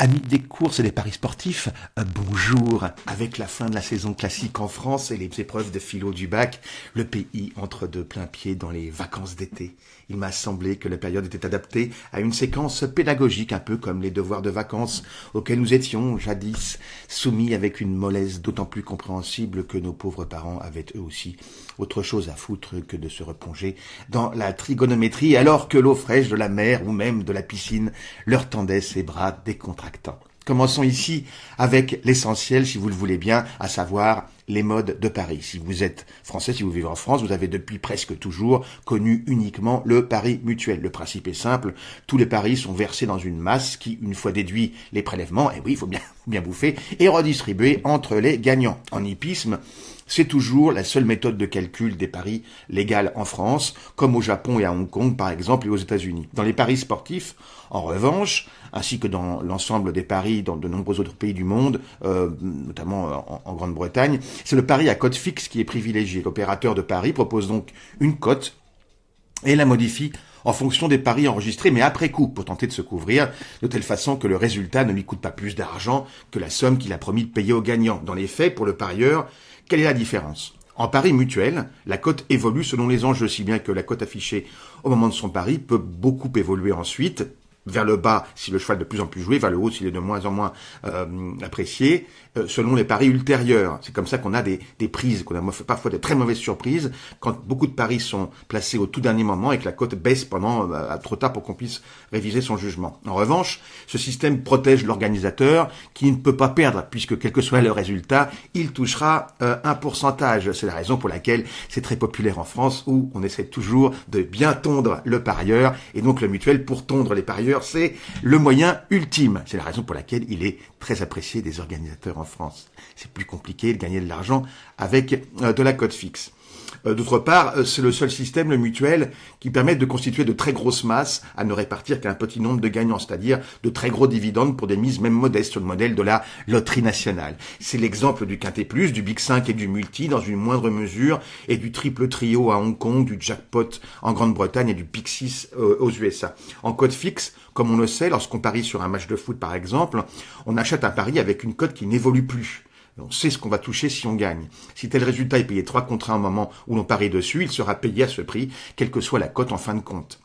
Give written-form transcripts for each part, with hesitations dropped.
Amis des courses et des paris sportifs, bonjour. Avec la fin de la saison classique en France et les épreuves de philo du bac, le pays entre de plein pied dans les vacances d'été. Il m'a semblé que la période était adaptée à une séquence pédagogique, un peu comme les devoirs de vacances auxquels nous étions jadis soumis avec une mollesse d'autant plus compréhensible que nos pauvres parents avaient eux aussi autre chose à foutre que de se replonger dans la trigonométrie alors que l'eau fraîche de la mer ou même de la piscine leur tendait ses bras décontractants. Commençons ici avec l'essentiel, si vous le voulez bien, à savoir les modes de paris. Si vous êtes français, si vous vivez en France, vous avez depuis presque toujours connu uniquement le pari mutuel. Le principe est simple, tous les paris sont versés dans une masse qui, une fois déduit les prélèvements, et oui, il faut bien bouffer, est redistribuée entre les gagnants. En hippisme, c'est toujours la seule méthode de calcul des paris légale en France, comme au Japon et à Hong Kong par exemple et aux États-Unis. Dans les paris sportifs, en revanche, ainsi que dans l'ensemble des paris dans de nombreux autres pays du monde, notamment en Grande-Bretagne, c'est le pari à cote fixe qui est privilégié. L'opérateur de paris propose donc une cote et la modifie en fonction des paris enregistrés, mais après coup, pour tenter de se couvrir, de telle façon que le résultat ne lui coûte pas plus d'argent que la somme qu'il a promis de payer au gagnant. Dans les faits, pour le parieur, quelle est la différence ? En pari mutuel, la cote évolue selon les enjeux, si bien que la cote affichée au moment de son pari peut beaucoup évoluer ensuite, vers le bas si le cheval est de plus en plus joué, vers le haut s'il est de moins en moins apprécié, selon les paris ultérieurs. C'est comme ça qu'on a des prises, qu'on a parfois des très mauvaises surprises, quand beaucoup de paris sont placés au tout dernier moment et que la cote baisse pendant trop tard pour qu'on puisse réviser son jugement. En revanche, ce système protège l'organisateur qui ne peut pas perdre, puisque quel que soit le résultat, il touchera un pourcentage. C'est la raison pour laquelle c'est très populaire en France, où on essaie toujours de bien tondre le parieur, et donc le mutuel, pour tondre les parieurs, c'est le moyen ultime. C'est la raison pour laquelle il est très apprécié des organisateurs en France. C'est plus compliqué de gagner de l'argent avec de la cote fixe. D'autre part, c'est le seul système, le mutuel, qui permet de constituer de très grosses masses à ne répartir qu'un petit nombre de gagnants, c'est-à-dire de très gros dividendes pour des mises même modestes sur le modèle de la loterie nationale. C'est l'exemple du Quintet Plus, du Big 5 et du Multi dans une moindre mesure, et du triple trio à Hong Kong, du jackpot en Grande-Bretagne et du Big 6 aux USA. En cote fixe, comme on le sait, lorsqu'on parie sur un match de foot par exemple, on achète un pari avec une cote qui n'évolue plus. On sait ce qu'on va toucher si on gagne. Si tel résultat est payé 3 contre 1 au moment où l'on parie dessus, il sera payé à ce prix, quelle que soit la cote en fin de compte.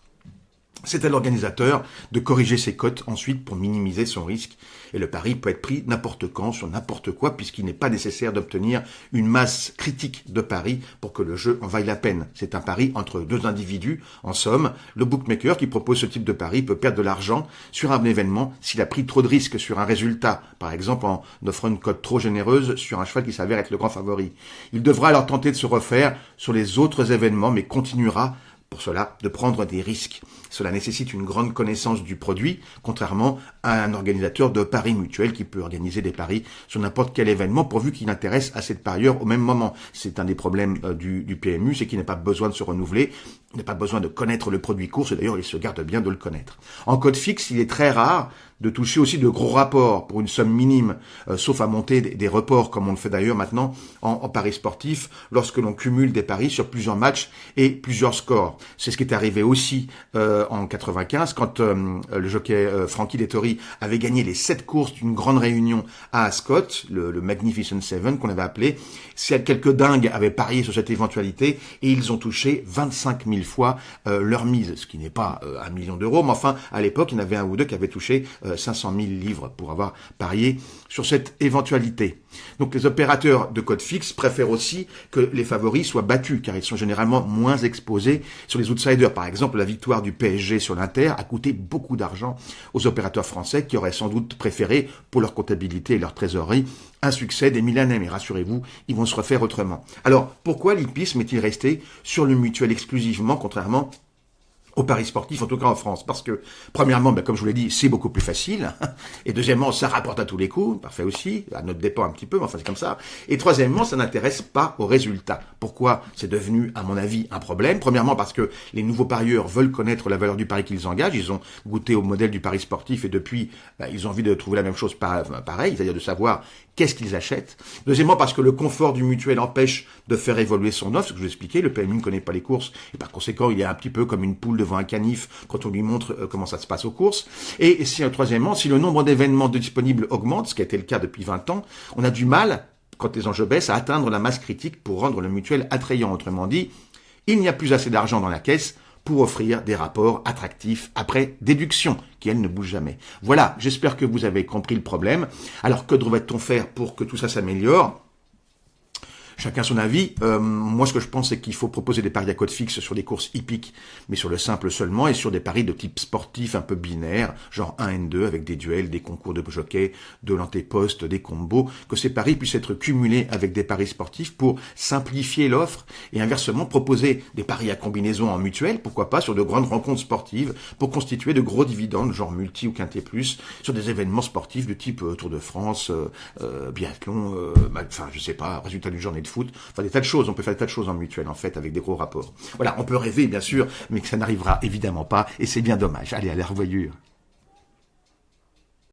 C'est à l'organisateur de corriger ses cotes ensuite pour minimiser son risque. Et le pari peut être pris n'importe quand, sur n'importe quoi, puisqu'il n'est pas nécessaire d'obtenir une masse critique de paris pour que le jeu en vaille la peine. C'est un pari entre deux individus. En somme, le bookmaker qui propose ce type de pari peut perdre de l'argent sur un événement s'il a pris trop de risques sur un résultat, par exemple en offrant une cote trop généreuse sur un cheval qui s'avère être le grand favori. Il devra alors tenter de se refaire sur les autres événements, mais continuera pour cela de prendre des risques. Cela nécessite une grande connaissance du produit, contrairement à un organisateur de paris mutuels qui peut organiser des paris sur n'importe quel événement pourvu qu'il intéresse assez de parieurs au même moment. C'est un des problèmes du PMU, c'est qu'il n'a pas besoin de se renouveler, il n'a pas besoin de connaître le produit course, et d'ailleurs il se garde bien de le connaître. En code fixe, il est très rare de toucher aussi de gros rapports pour une somme minime, sauf à monter des reports comme on le fait d'ailleurs maintenant en paris sportif, lorsque l'on cumule des paris sur plusieurs matchs et plusieurs scores. C'est ce qui est arrivé aussi en 95 quand le jockey Frankie Dettori avait gagné les 7 courses d'une grande réunion à Ascot, le Magnificent Seven qu'on avait appelé. Quelques dingues avaient parié sur cette éventualité et ils ont touché 25 000 fois leur mise, ce qui n'est pas 1 million d'euros, mais enfin à l'époque il y en avait un ou deux qui avaient touché 500 000 livres pour avoir parié sur cette éventualité. Donc les opérateurs de code fixe préfèrent aussi que les favoris soient battus, car ils sont généralement moins exposés sur les outsiders. Par exemple, la victoire du PSG sur l'Inter a coûté beaucoup d'argent aux opérateurs français qui auraient sans doute préféré, pour leur comptabilité et leur trésorerie, un succès des Milanais. Mais rassurez-vous, ils vont se refaire autrement. Alors, pourquoi l'hippisme est-il resté sur le mutuel exclusivement, contrairement au paris sportif, en tout cas en France? Parce que, premièrement, comme je vous l'ai dit, c'est beaucoup plus facile. Et deuxièmement, ça rapporte à tous les coups. Parfait aussi, à notre dépens un petit peu, mais enfin c'est comme ça. Et troisièmement, ça n'intéresse pas aux résultats. Pourquoi c'est devenu, à mon avis, un problème? Premièrement, parce que les nouveaux parieurs veulent connaître la valeur du pari qu'ils engagent. Ils ont goûté au modèle du pari sportif et depuis, ils ont envie de trouver la même chose pareil, c'est-à-dire de savoir qu'est-ce qu'ils achètent. Deuxièmement, parce que le confort du mutuel empêche de faire évoluer son offre, ce que je vous expliquais. Le PMU ne connaît pas les courses et par conséquent, il est un petit peu comme une poule de devant un canif quand on lui montre comment ça se passe aux courses. Et si, troisièmement, si le nombre d'événements disponibles augmente, ce qui a été le cas depuis 20 ans, on a du mal, quand les enjeux baissent, à atteindre la masse critique pour rendre le mutuel attrayant. Autrement dit, il n'y a plus assez d'argent dans la caisse pour offrir des rapports attractifs après déduction, qui, elle, ne bouge jamais. Voilà, j'espère que vous avez compris le problème. Alors, que devrait-on faire pour que tout ça s'améliore ? Chacun son avis. Moi, ce que je pense, c'est qu'il faut proposer des paris à cote fixe sur des courses hippiques, mais sur le simple seulement, et sur des paris de type sportif un peu binaire, genre 1N2, avec des duels, des concours de jockey, de l'antéposte, des combos, que ces paris puissent être cumulés avec des paris sportifs pour simplifier l'offre, et inversement, proposer des paris à combinaison en mutuelle, pourquoi pas, sur de grandes rencontres sportives, pour constituer de gros dividendes, genre multi ou quintet plus, sur des événements sportifs de type Tour de France, biathlon, enfin, je sais pas, résultat d'une journée de foot, enfin des tas de choses, on peut faire des tas de choses en mutuelle en fait avec des gros rapports. Voilà, on peut rêver bien sûr, mais que ça n'arrivera évidemment pas et c'est bien dommage. Allez, à la revoyure.